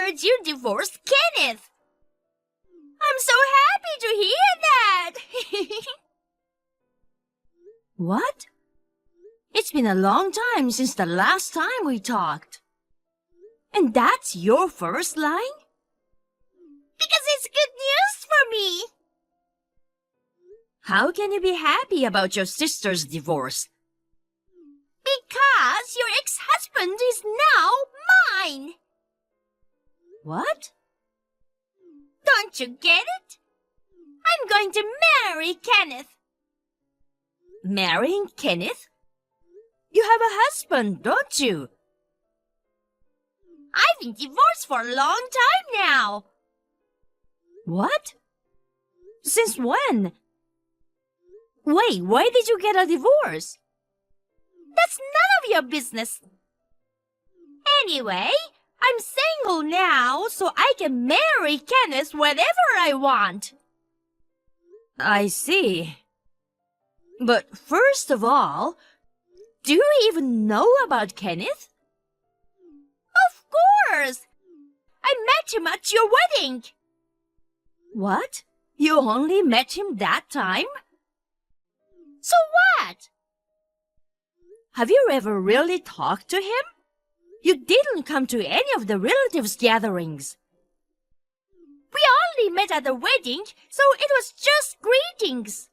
heard you divorced Kenneth. I'm so happy to hear that. What? It's been a long time since the last time we talked. And that's your first line? Because it's good news for me. How can you be happy about your sister's divorce? Because your ex-husband is now mine. What? Don't you get it? I'm going to marry Kenneth. Marrying Kenneth? You have a husband, don't you? I've been divorced for a long time now. What? Since when? Wait, why did you get a divorce? That's none of your business. Anyway, I'm single now, so I can marry Kenneth whenever I want. I see. But first of all, do you even know about Kenneth? Of course! I met him at your wedding. What? You only met him that time? So what? Have you ever really talked to him? You didn't come to any of the relatives' gatherings. We only met at the wedding, so it was just greetings.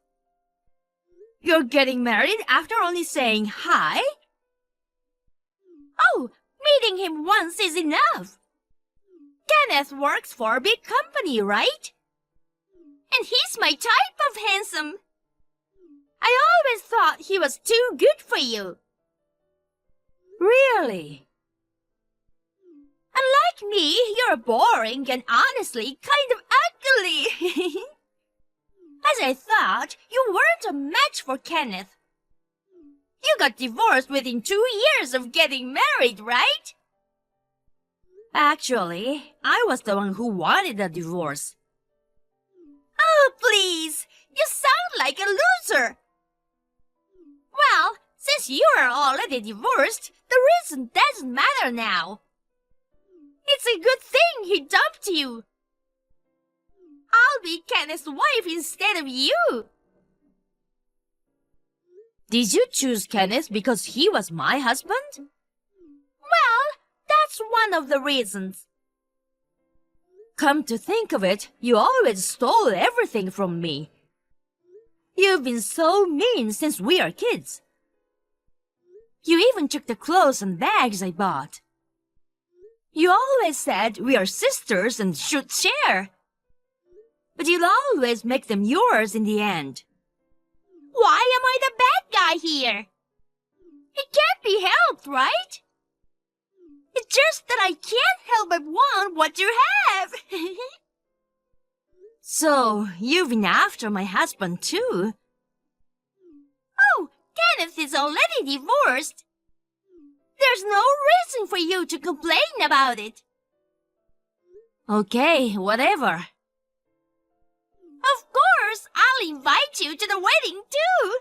You're getting married after only saying hi? Oh, meeting him once is enough. Kenneth works for a big company, right? And he's my type of handsome. I always thought he was too good for you. Really? Unlike me, you're boring and honestly kind of ugly. As I thought, you weren't a match for Kenneth. You got divorced within 2 years of getting married, right? Actually, I was the one who wanted a divorce. Oh, please! You sound like a loser! Well, since you are already divorced, the reason doesn't matter now. It's a good thing he dumped you. I'll be Kenneth's wife instead of you. Did you choose Kenneth because he was my husband? Well, that's one of the reasons. Come to think of it, you always stole everything from me. You've been so mean since we are kids. You even took the clothes and bags I bought. You always said we are sisters and should share. But you'll always make them yours in the end. Why am I the bad guy here? It can't be helped, right? It's just that I can't help but want what you have. So, you've been after my husband too? Oh, Kenneth is already divorced. There's no reason for you to complain about it. Okay, whatever. Of course, I'll invite you to the wedding too.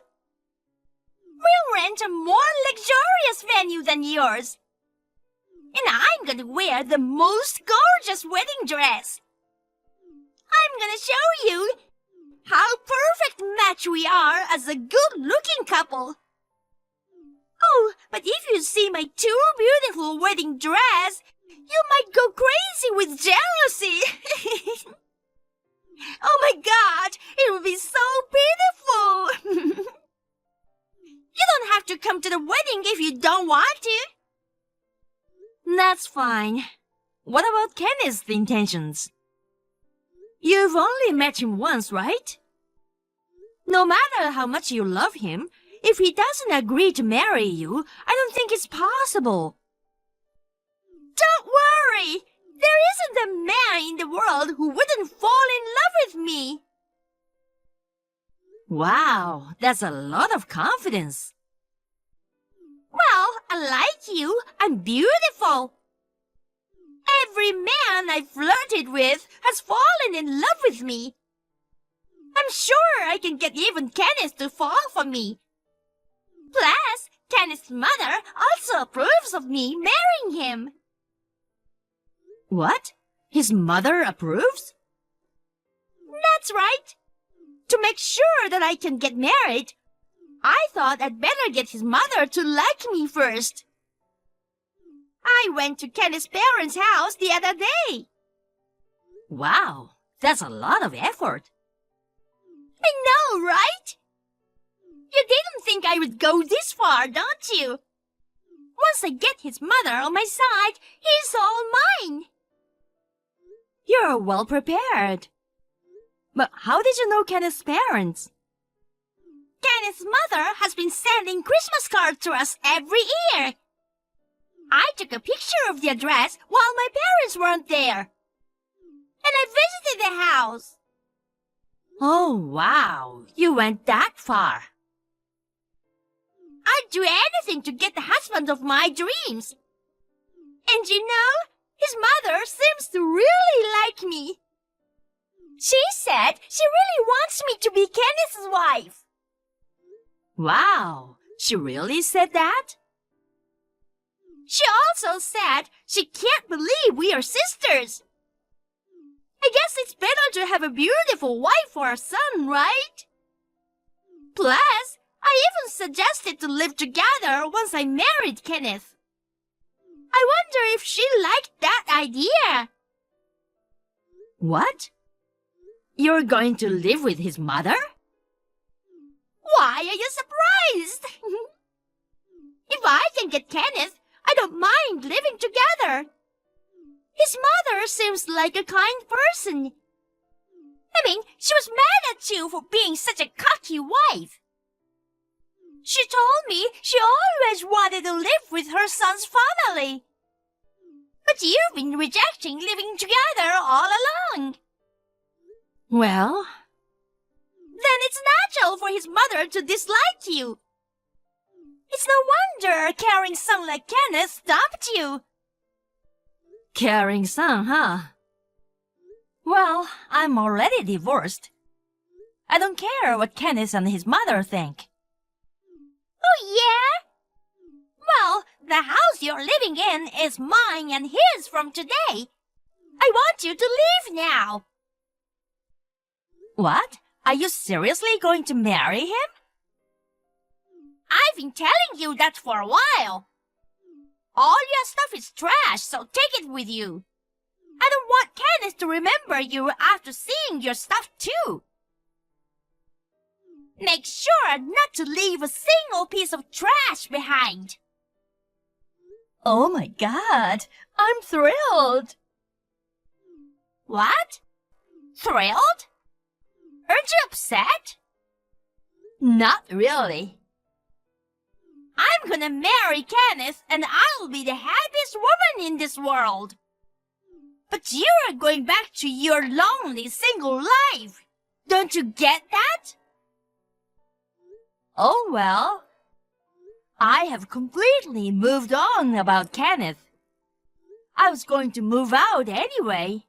We'll rent a more luxurious venue than yours. And I'm gonna wear the most gorgeous wedding dress. I'm gonna show you how perfect match we are as a good-looking couple. Oh, but if you see my too beautiful wedding dress, you might go crazy with jealousy. Oh my God, it will be so beautiful. You don't have to come to the wedding if you don't want to. That's fine. What about Kenneth's intentions? You've only met him once, right? No matter how much you love him, if he doesn't agree to marry you, I don't think it's possible. Don't worry. There isn't a man in the world who wouldn't fall in love with me. Wow, that's a lot of confidence. Well, unlike you, I'm beautiful. Every man I flirted with has fallen in love with me. I'm sure I can get even Kenneth to fall for me. Plus, Kenneth's mother also approves of me marrying him. What? His mother approves? That's right. To make sure that I can get married, I thought I'd better get his mother to like me first. I went to Kenneth's parents' house the other day. Wow, that's a lot of effort. I know, right? You didn't think I would go this far, don't you? Once I get his mother on my side, he's all mine. You're well prepared. But how did you know Kenneth's parents? Kenneth's mother has been sending Christmas cards to us every year. I took a picture of the address while my parents weren't there. And I visited the house. Oh, wow. You went that far. I'd do anything to get the husband of my dreams. And you know, his mother seems to really like me. She said she really wants me to be Kenneth's wife. Wow, she really said that? She also said she can't believe we are sisters. I guess it's better to have a beautiful wife for a son, right? Plus, I even suggested to live together once I married Kenneth. I wonder if she liked that idea. What? You're going to live with his mother? Why are you surprised? If I can get Kenneth, I don't mind living together. His mother seems like a kind person. I mean, she was mad at you for being such a cocky wife. She told me she always wanted to live with her son's family. But you've been rejecting living together all along. Well, then it's natural for his mother to dislike you. It's no wonder a caring son like Kenneth dumped you. caring son, huh? Well, I'm already divorced. I don't care what Kenneth and his mother think. Oh, yeah? Well, the house you're living in is mine and his from today. I want you to leave now. What? Are you seriously going to marry him? I've been telling you that for a while. All your stuff is trash, so take it with you. I don't want Kenneth to remember you after seeing your stuff too. Make sure not to leave a single piece of trash behind. Oh my God, I'm thrilled. What? Thrilled? Aren't you upset? Not really. I'm gonna marry Kenneth and I'll be the happiest woman in this world. But you're going back to your lonely single life. Don't you get that? Oh well. I have completely moved on about Kenneth. I was going to move out anyway.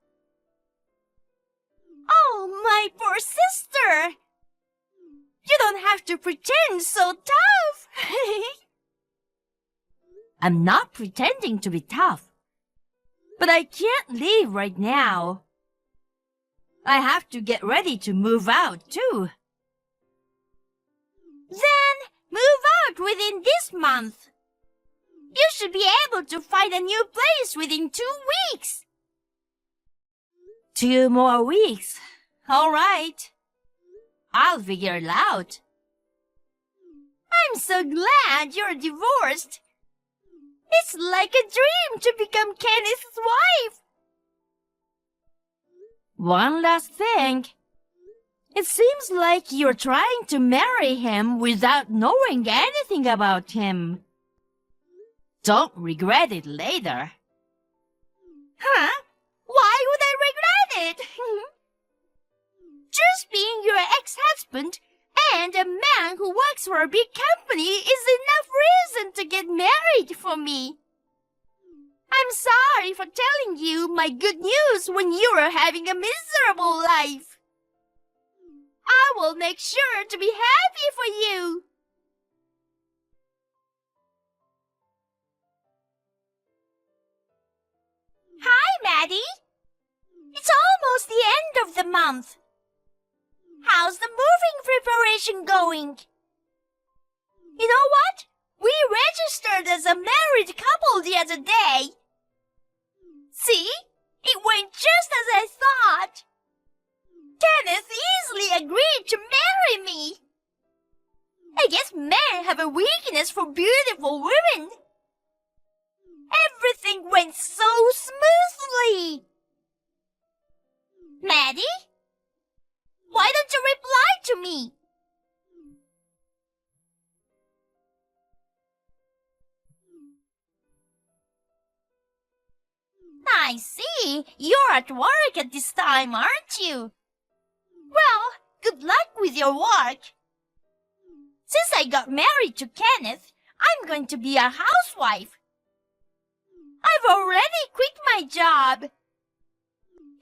Oh, my poor sister. You don't have to pretend so tough. I'm not pretending to be tough. But I can't leave right now. I have to get ready to move out too. Then move out within this month. You should be able to find a new place within 2 weeks. 2 more weeks. All right. I'll figure it out. I'm so glad you're divorced. It's like a dream to become Kenneth's wife. One last thing. It seems like you're trying to marry him without knowing anything about him. Don't regret it later. Huh? Why would I regret it? Just being your ex-husband and a man who works for a big company is enough reason to get married for me. I'm sorry for telling you my good news when you are having a miserable life. I will make sure to be happy for you. Hi, Maddie. the month. How's the moving preparation going? You know what? We registered as a married couple the other day. See? It went just as I thought. Kenneth easily agreed to marry me. I guess men have a weakness for beautiful women. Everything went so smoothly. Maddie? Why don't you reply to me? I see. You're at work at this time, aren't you? Well, good luck with your work. Since I got married to Kenneth, I'm going to be a housewife. I've already quit my job.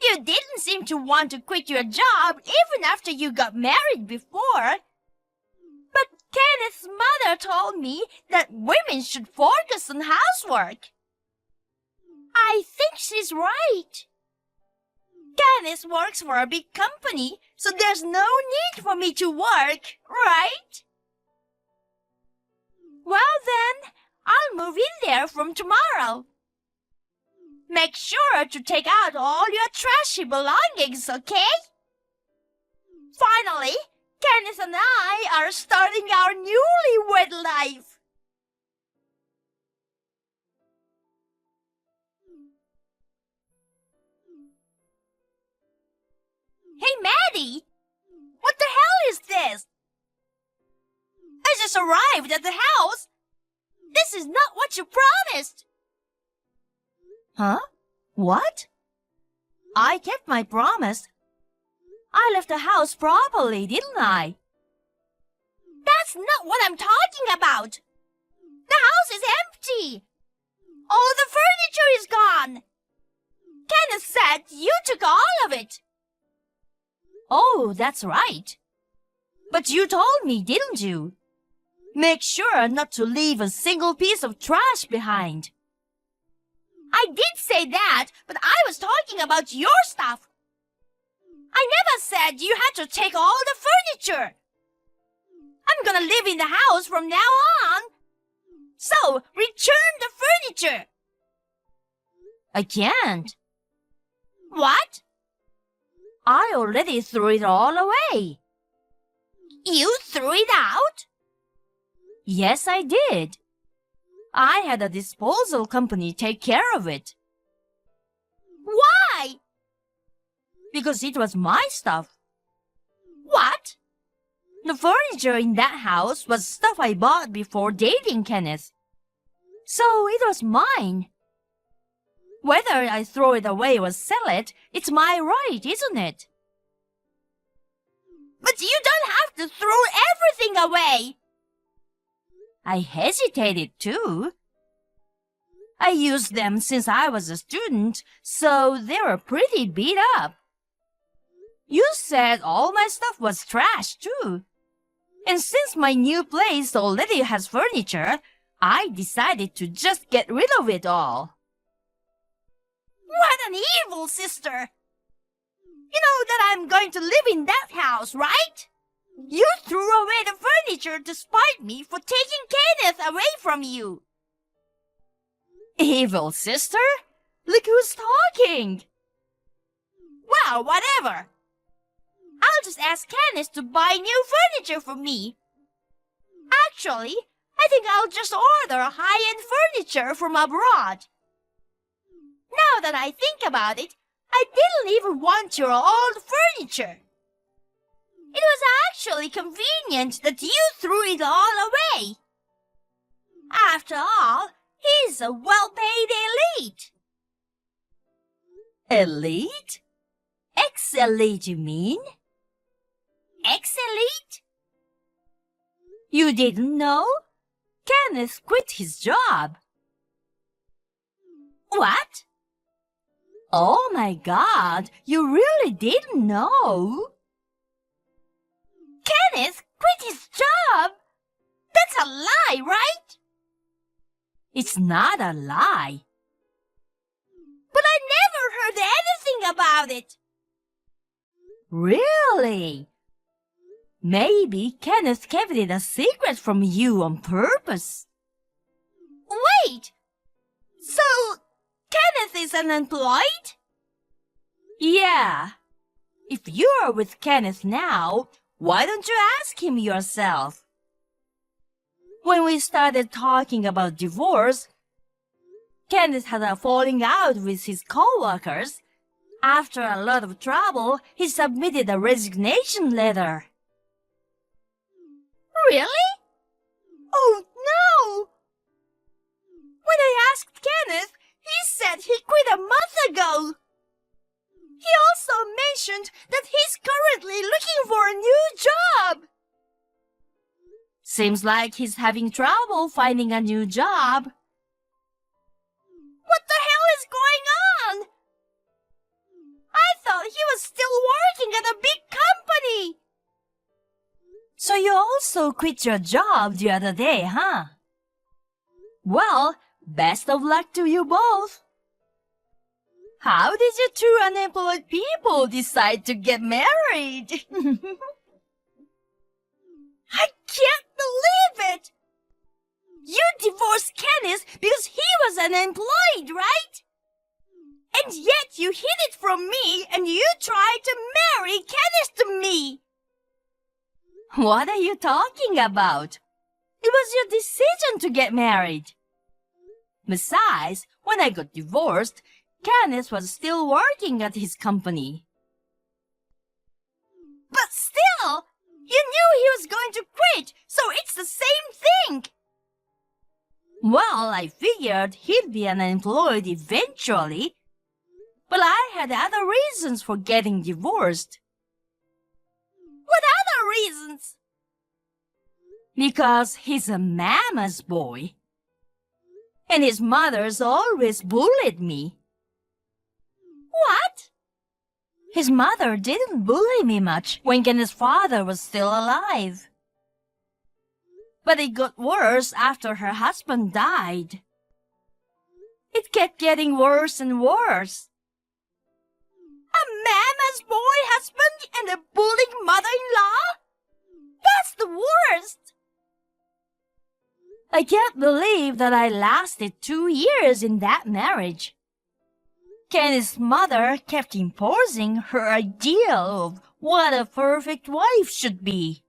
You didn't seem to want to quit your job even after you got married before. But Kenneth's mother told me that women should focus on housework. I think she's right. Kenneth works for a big company, so there's no need for me to work, right? Well then, I'll move in there from tomorrow. Make sure to take out all your trashy belongings, okay? Finally, Kenneth and I are starting our newlywed life. Hey, Maddie! What the hell is this? I just arrived at the house. This is not what you promised. Huh? What? I kept my promise. I left the house properly, didn't I? That's not what I'm talking about. The house is empty. All the furniture is gone. Kenneth said you took all of it. Oh, that's right. But you told me, didn't you? Make sure not to leave a single piece of trash behind. I did say that, but I was talking about your stuff. I never said you had to take all the furniture. I'm gonna live in the house from now on. So, return the furniture. I can't. What? I already threw it all away. You threw it out? Yes, I did. I had a disposal company take care of it. Why? Because it was my stuff. What? The furniture in that house was stuff I bought before dating Kenneth. So it was mine. Whether I throw it away or sell it, it's my right, isn't it? But you don't have to throw everything away. I hesitated too. I used them since I was a student, so they were pretty beat up. You said all my stuff was trash too. And since my new place already has furniture, I decided to just get rid of it all. What an evil sister! You know that I'm going to live in that house, right? You threw away the furniture to spite me for taking Kenneth away from you. Evil sister? Look who's talking! Well, whatever. I'll just ask Kenneth to buy new furniture for me. Actually, I think I'll just order high-end furniture from abroad. Now that I think about it, I didn't even want your old furniture. It was actually convenient that you threw it all away. After all, he's a well-paid elite. Elite? Ex-elite, you mean? Ex-elite? You didn't know? Kenneth quit his job. What? Oh my God, you really didn't know? Kenneth quit his job? That's a lie, right? It's not a lie. But I never heard anything about it. Really? Maybe Kenneth kept it a secret from you on purpose. Wait! So, Kenneth is unemployed? Yeah. If you are with Kenneth now, why don't you ask him yourself? When we started talking about divorce, Kenneth had a falling out with his co-workers. After a lot of trouble, he submitted a resignation letter. Really? Oh no! When I asked Kenneth, he said he quit a month ago. He also mentioned that he's currently looking for a new job. Seems like he's having trouble finding a new job. What the hell is going on? I thought he was still working at a big company. So you also quit your job the other day, huh? Well, best of luck to you both. How did you two unemployed people decide to get married? I can't believe it! You divorced Kenneth because he was unemployed, right? And yet you hid it from me and you tried to marry Kenneth to me. What are you talking about? It was your decision to get married. Besides, when I got divorced, Kenneth was still working at his company. But still, you knew he was going to quit, so it's the same thing. Well, I figured he'd be unemployed eventually, but I had other reasons for getting divorced. What other reasons? Because he's a mama's boy. And his mother's always bullied me. What? His mother didn't bully me much when Kenneth's father was still alive. But it got worse after her husband died. It kept getting worse and worse. A mama's boy husband and a bullying mother-in-law? That's the worst. I can't believe that I lasted 2 years in that marriage. Kenneth's mother kept imposing her ideal of what a perfect wife should be.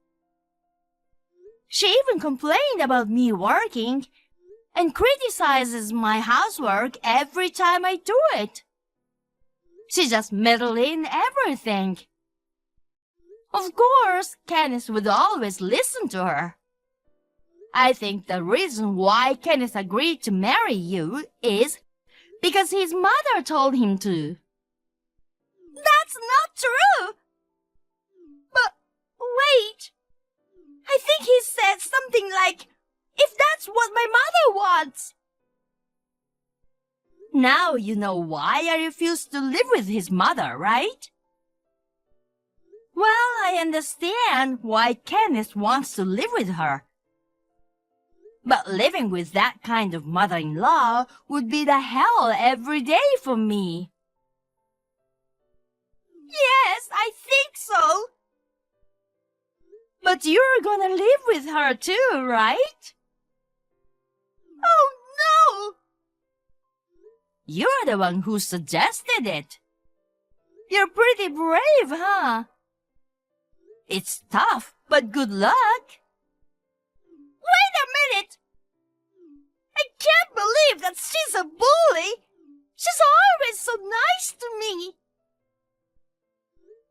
She even complained about me working and criticizes my housework every time I do it. She just meddled in everything. Of course, Kenneth would always listen to her. I think the reason why Kenneth agreed to marry you is because his mother told him to. That's not true. But wait. I think he said something like, if that's what my mother wants. Now you know why I refused to live with his mother, right? Well, I understand why Kenneth wants to live with her. But living with that kind of mother-in-law would be the hell every day for me. Yes, I think so. But you're gonna live with her too, right? Oh, no! You're the one who suggested it. You're pretty brave, huh? It's tough, but good luck. Wait a minute! I can't believe that she's a bully! She's always so nice to me!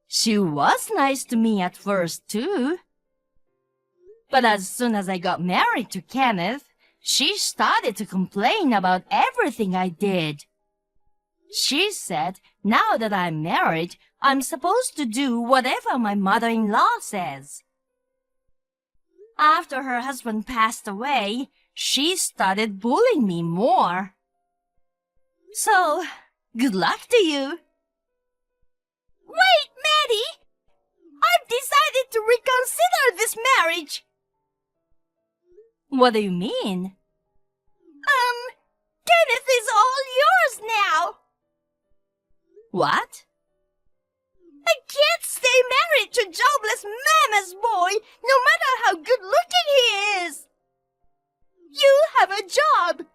She was nice to me at first, too. But as soon as I got married to Kenneth, she started to complain about everything I did. She said, now that I'm married, I'm supposed to do whatever my mother-in-law says. After her husband passed away, she started bullying me more. So, good luck to you. Wait, Maddie! I've decided to reconsider this marriage. What do you mean? Kenneth is all yours now. What? I can't stay married to jobless mama's boy, no matter how good-looking he is. You have a job.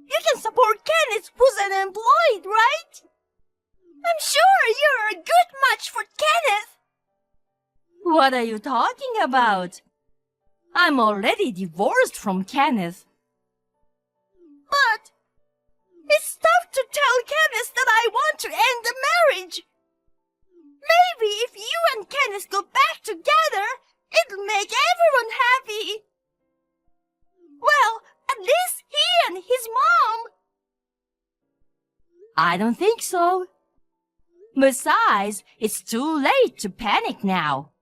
You can support Kenneth, who's unemployed, right? I'm sure you're a good match for Kenneth. What are you talking about? I'm already divorced from Kenneth. But it's tough to tell Kenneth that I want to end the marriage. Maybe if you and Kenneth go back together, it'll make everyone happy. Well, at least he and his mom. I don't think so. Besides, it's too late to panic now.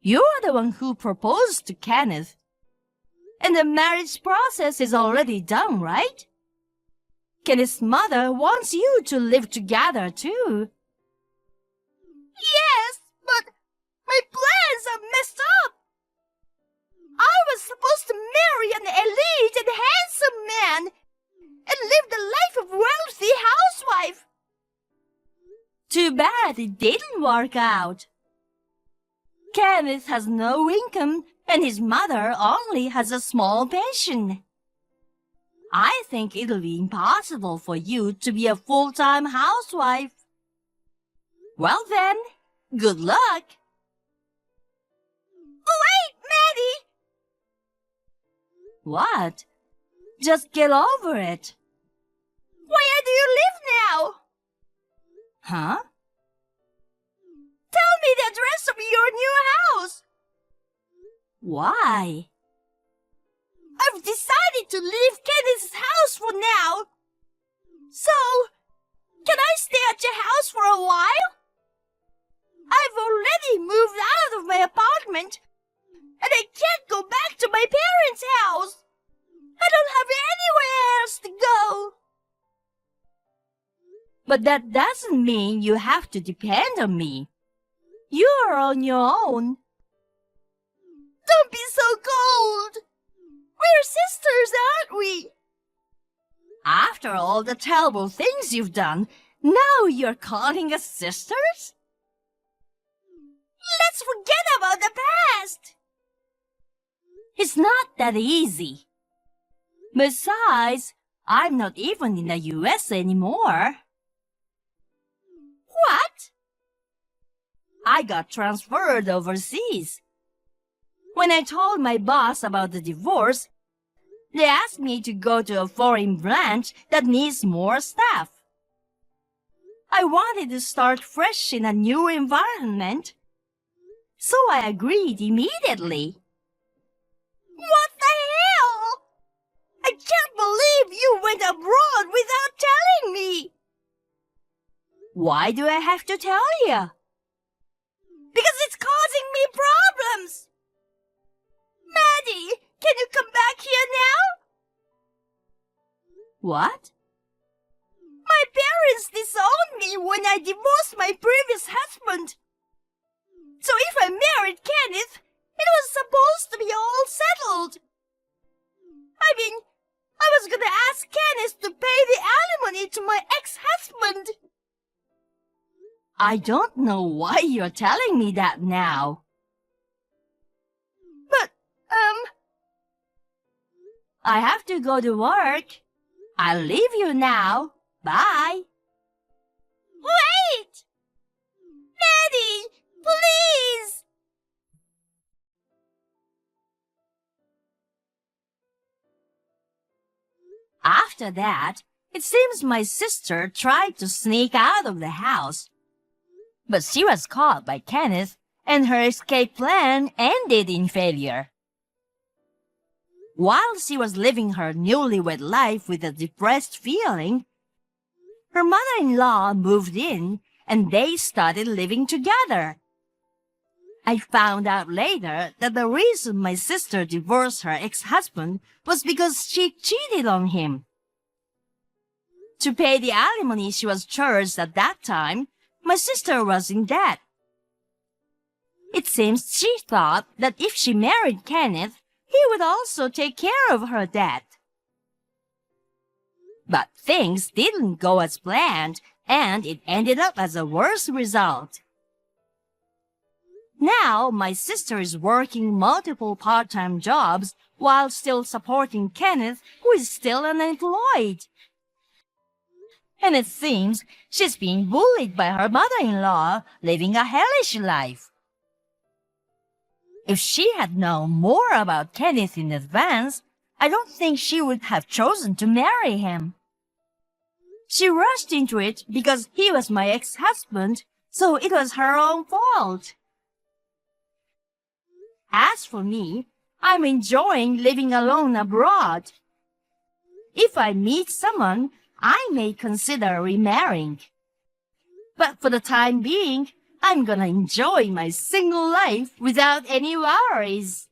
You're the one who proposed to Kenneth. And the marriage process is already done, right? Kenneth's mother wants you to live together too. Yes, but my plans are messed up. I was supposed to marry an elite and handsome man and live the life of wealthy housewife. Too bad it didn't work out. Kenneth has no income and his mother only has a small pension. I think it'll be impossible for you to be a full-time housewife. Well then, good luck. Wait, Maddie! What? Just get over it. Where do you live now? Huh? Tell me the address of your new house. Why? I've decided to leave Kenneth's house for now. So, can I stay at your house for a while? I've already moved out of my apartment, and I can't go back to my parents' house. I don't have anywhere else to go. But that doesn't mean you have to depend on me. You're on your own. Don't be so cold. We're sisters, aren't we? After all the terrible things you've done, now you're calling us sisters? Let's forget about the past. It's not that easy. Besides, I'm not even in the US anymore. What? I got transferred overseas. When I told my boss about the divorce, they asked me to go to a foreign branch that needs more staff. I wanted to start fresh in a new environment, so I agreed immediately. What the hell? I can't believe you went abroad without telling me. Why do I have to tell you? Because it's causing me problems. Maddie, can you come back here now? What? My parents disowned me when I divorced my previous husband. So if I married Kenneth, it was supposed to be all settled. I mean, I was gonna ask Kenneth to pay the alimony to my ex-husband. I don't know why you're telling me that now. But, I have to go to work. I'll leave you now. Bye. Wait! Maddie, please! After that, it seems my sister tried to sneak out of the house. But she was caught by Kenneth, and her escape plan ended in failure. While she was living her newlywed life with a depressed feeling, her mother-in-law moved in, and they started living together. I found out later that the reason my sister divorced her ex-husband was because she cheated on him. To pay the alimony she was charged at that time, my sister was in debt. It seems she thought that if she married Kenneth, he would also take care of her debt. But things didn't go as planned, and it ended up as a worse result. Now my sister is working multiple part-time jobs while still supporting Kenneth, who is still unemployed. And it seems she's being bullied by her mother-in-law, living a hellish life. If she had known more about Kenneth in advance, I don't think she would have chosen to marry him. She rushed into it because he was my ex-husband, so it was her own fault. As for me, I'm enjoying living alone abroad. If I meet someone, I may consider remarrying. But for the time being, I'm gonna enjoy my single life without any worries.